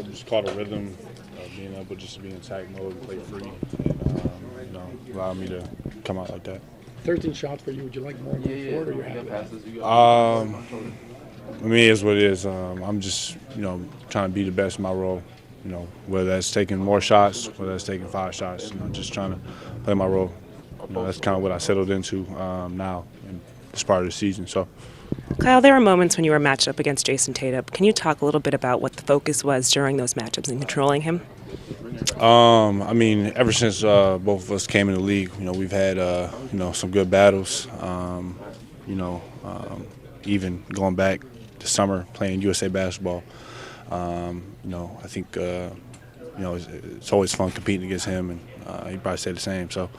Just caught a rhythm, being able just to be in attack mode, play free, and allow me to come out like that. 13 shots for you. Would you like more going forward, or you're happy? I mean, it is what it is. I'm just trying to be the best in my role. Whether that's taking more shots, whether that's taking 5 shots. Just trying to play my role. That's kind of what I settled into now in this part of the season. So. Kyle, there were moments when you were matched up against Jason Tatum. Can you talk a little bit about what the focus was during those matchups and controlling him? I mean, ever since both of us came in the league, we've had some good battles. Even going back this summer playing USA basketball, I think it's always fun competing against him, and he'd probably say the same. So,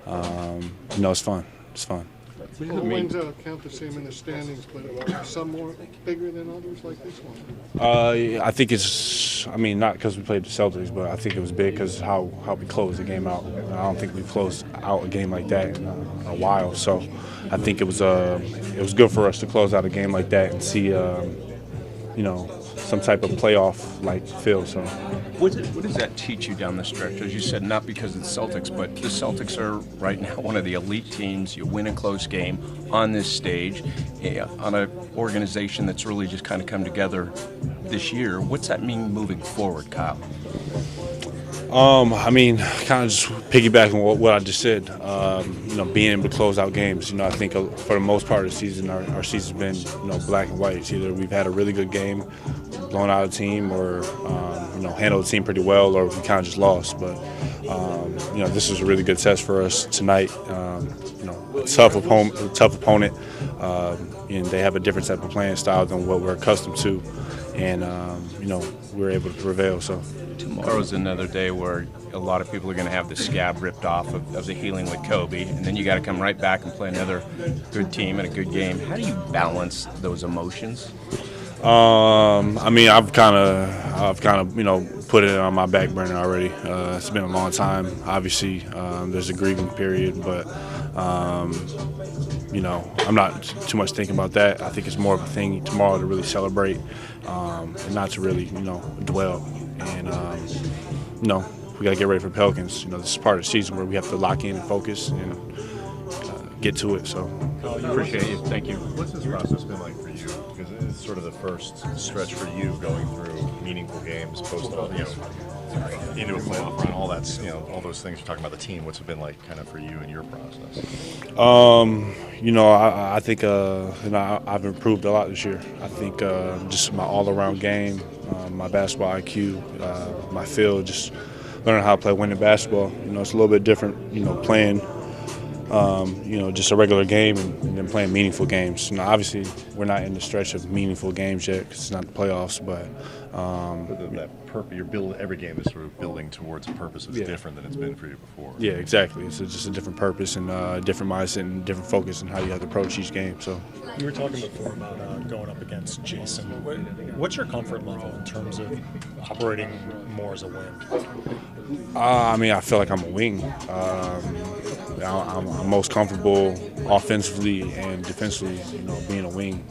it's fun. It's fun. All wins count the same in the standings, but are some more bigger than others like this one? I think it's, not because we played the Celtics, but I think it was big because how we closed the game out. I don't think we've closed out a game like that in a while. So I think it was good for us to close out a game like that and see, some type of playoff-like feel. So. What does that teach you down the stretch? As you said, not because of the Celtics, but the Celtics are right now one of the elite teams. You win a close game on this stage, on an organization that's really just kind of come together this year. What's that mean moving forward, Kyle? Kind of just piggybacking on what I just said. Being able to close out games. I think for the most part of the season, our season's been, black and white. It's either we've had a really good game, blown out a team, or handled the team pretty well, or we kind of just lost. But this is a really good test for us tonight. Tough opponent, and they have a different type of playing style than what we're accustomed to, and we're able to prevail. So. Tomorrow's another day where a lot of people are going to have the scab ripped off of the healing with Kobe, and then you got to come right back and play another good team and a good game. How do you balance those emotions? I've kind of put it on my back burner already. It's been a long time. Obviously, there's a grieving period, but I'm not too much thinking about that. I think it's more of a thing tomorrow to really celebrate, and not to really dwell. And we got to get ready for Pelicans. This is part of the season where we have to lock in and focus and get to it. So. Appreciate you. Thank you. What's this process been like for you? Because it's sort of the first stretch for you going through meaningful games, post into a playoff run. All that's all those things. You're talking about the team. What's it been like, kind of for you and your process? I think I've improved a lot this year. I think just my all-around game, my basketball IQ, my feel, just learning how to play winning basketball. It's a little bit different. Playing. Just a regular game and then playing meaningful games. Obviously, we're not in the stretch of meaningful games yet because it's not the playoffs, but you're building every game is sort of building towards a purpose that's different than it's been for you before. Yeah, exactly. It's just a different purpose and a different mindset and different focus and how you have to approach each game. So you were talking before about going up against Jason. What's your comfort level in terms of operating more as a wing? I feel like I'm a wing. I'm most comfortable offensively and defensively, being a wing.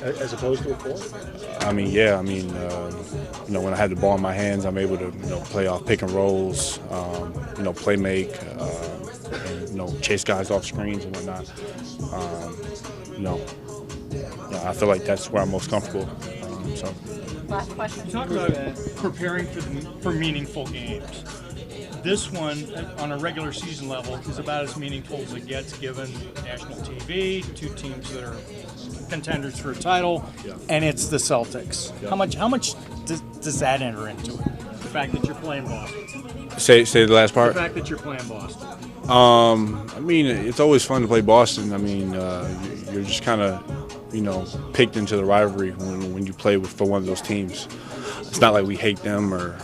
As opposed to a four? When I have the ball in my hands, I'm able to, play off pick and rolls, play make, and, chase guys off screens and whatnot. I feel like that's where I'm most comfortable. Last question. You talk about preparing for meaningful games. This one, on a regular season level, is about as meaningful as it gets given national TV, two teams that are contenders for a title, and it's the Celtics. How much does that enter into it? The fact that you're playing Boston. Say the last part. The fact that you're playing Boston. It's always fun to play Boston. You're just kind of, picked into the rivalry when you play for one of those teams. It's not like we hate them or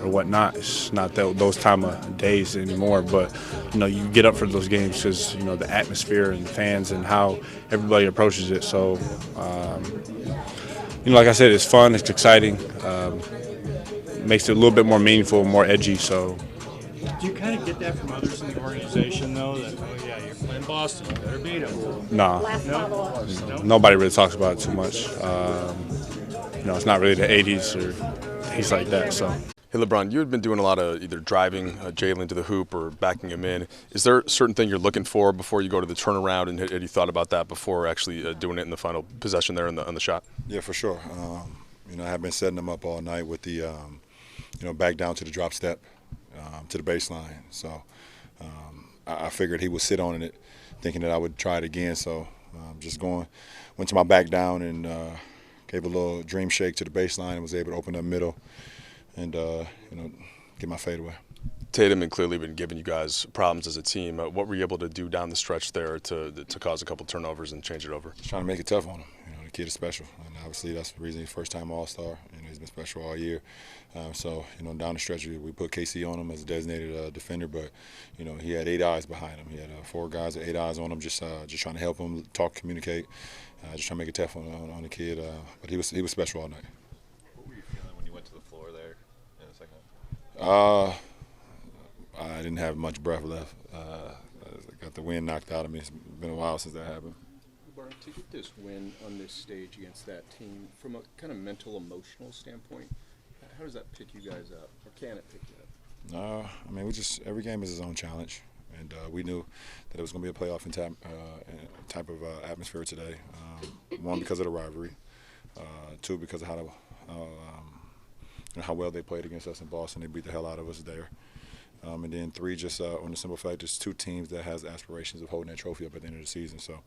whatnot. It's not those time of days anymore. But you get up for those games because the atmosphere and the fans and how everybody approaches it. So, like I said, it's fun. It's exciting. Makes it a little bit more meaningful, more edgy. So. Do you kind of get that from others in the organization, though? That you're playing Boston, you better beat them. Nah. Last follow-up. Nobody really talks about it too much. it's not really the 80s or things like that. So. Hey, LeBron, you had been doing a lot of either driving Jalen to the hoop or backing him in. Is there a certain thing you're looking for before you go to the turnaround, and had you thought about that before actually doing it in the final possession there on the shot? Yeah, for sure. I have been setting them up all night with the, back down to the drop step, to the baseline. So I figured he would sit on it, thinking that I would try it again. So went to my back down and gave a little dream shake to the baseline and was able to open up middle and, get my fadeaway. Tatum had clearly been giving you guys problems as a team. What were you able to do down the stretch there to cause a couple turnovers and change it over? Just trying to make it tough on him. The kid is special, and obviously that's the reason he's first-time All-Star. He's been special all year. Down the stretch, we put KC on him as a designated defender, but he had 8 eyes behind him. He had 4 guys with 8 eyes on him, just trying to help him talk, communicate, just trying to make it tough on the kid. But he was special all night. What were you feeling when you went to the floor there in the second half? I didn't have much breath left. I got the wind knocked out of me. It's been a while since that happened. To get this win on this stage against that team, from a kind of mental, emotional standpoint, how does that pick you guys up, or can it pick you up? Every game is its own challenge, and we knew that it was going to be a playoff type of atmosphere today. 1, because of the rivalry. 2, because of how well they played against us in Boston. They beat the hell out of us there. And then 3, just on the simple fact, there's 2 teams that has aspirations of holding that trophy up at the end of the season. So.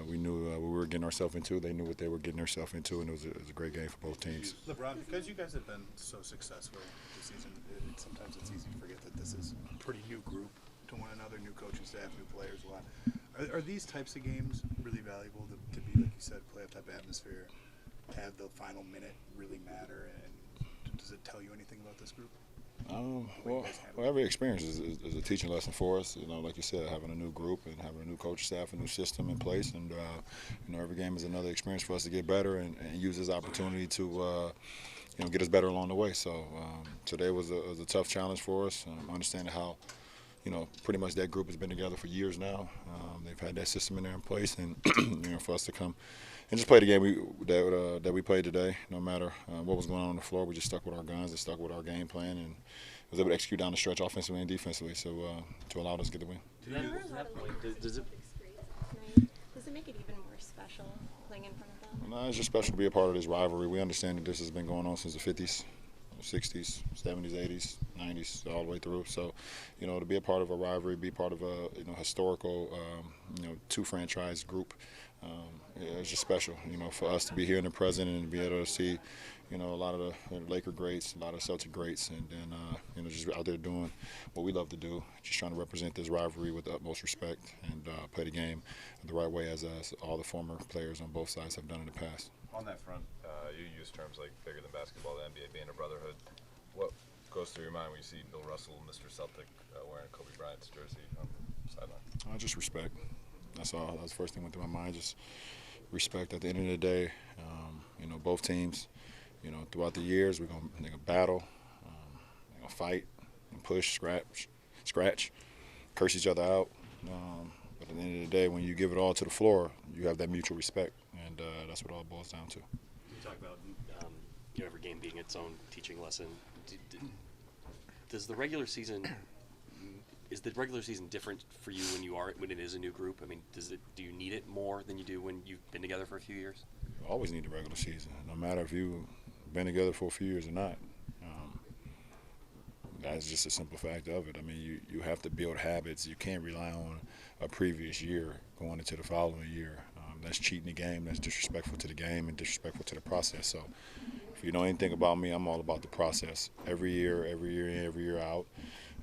We knew what we were getting ourselves into. They knew what they were getting themselves into, and it was a great game for both teams. LeBron, because you guys have been so successful this season, sometimes it's easy to forget that this is a pretty new group to one another, new coaching staff, new players, a lot. Are these types of games really valuable to be, like you said, playoff type atmosphere, have the final minute really matter, and does it tell you anything about this group? Every experience is a teaching lesson for us. Like you said, having a new group and having a new coach staff, a new system in place, and every game is another experience for us to get better and use this opportunity to get us better along the way. So today was a tough challenge for us. Understanding how pretty much that group has been together for years now. They've had that system in there in place, and for us to come and just play the game that we played today, no matter what was going on the floor, we just stuck with our guns and stuck with our game plan, and was able to execute down the stretch offensively and defensively, so to allow us to get the win. Does it make it even more special playing in front of them? No, it's just special to be a part of this rivalry. We understand that this has been going on since the 50s. 60s, 70s, 80s, 90s, all the way through. So, to be a part of a rivalry, be part of a historical, 2-franchise group, it's just special. For us to be here in the present and to be able to see, a lot of the Laker greats, a lot of Celtic greats, and then just out there doing what we love to do, just trying to represent this rivalry with the utmost respect and play the game the right way as all the former players on both sides have done in the past. On that front, you use terms like bigger than basketball, the NBA being a brotherhood. What goes through your mind when you see Bill Russell, Mr. Celtic, wearing Kobe Bryant's jersey on the sideline? Just respect. That's all. That's the first thing that went through my mind. Just respect. At the end of the day, both teams, throughout the years, we're gonna battle, we're gonna fight, push, scratch, curse each other out. But at the end of the day, when you give it all to the floor, you have that mutual respect, and that's what it all boils down to. You talk about every game being its own teaching lesson. Is the regular season different for you when it is a new group? I mean, do you need it more than you do when you've been together for a few years? You always need the regular season, no matter if you've been together for a few years or not. That's just a simple fact of it. I mean, you have to build habits. You can't rely on a previous year going into the following year. That's cheating the game. That's disrespectful to the game and disrespectful to the process. So if you know anything about me, I'm all about the process. Every year in, every year out,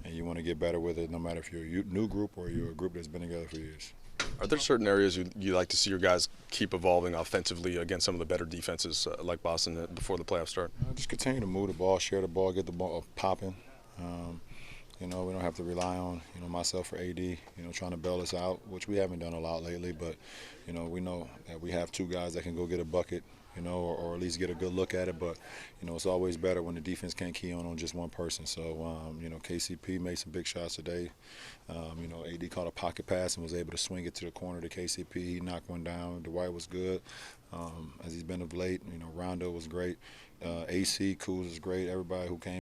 and you want to get better with it, no matter if you're a new group or you're a group that's been together for years. Are there certain areas you like to see your guys keep evolving offensively against some of the better defenses like Boston before the playoffs start? Just continue to move the ball, share the ball, get the ball popping. We don't have to rely on myself or AD trying to bail us out, which we haven't done a lot lately. But we know that we have 2 guys that can go get a bucket you know, or at least get a good look at it. But, you know, it's always better when the defense can't key on just one person. So, you know, KCP made some big shots today. You know, AD caught a pocket pass and was able to swing it to the corner to KCP. He knocked one down. Dwight was good, as he's been of late. You know, Rondo was great. AC, Kuz was great. Everybody who came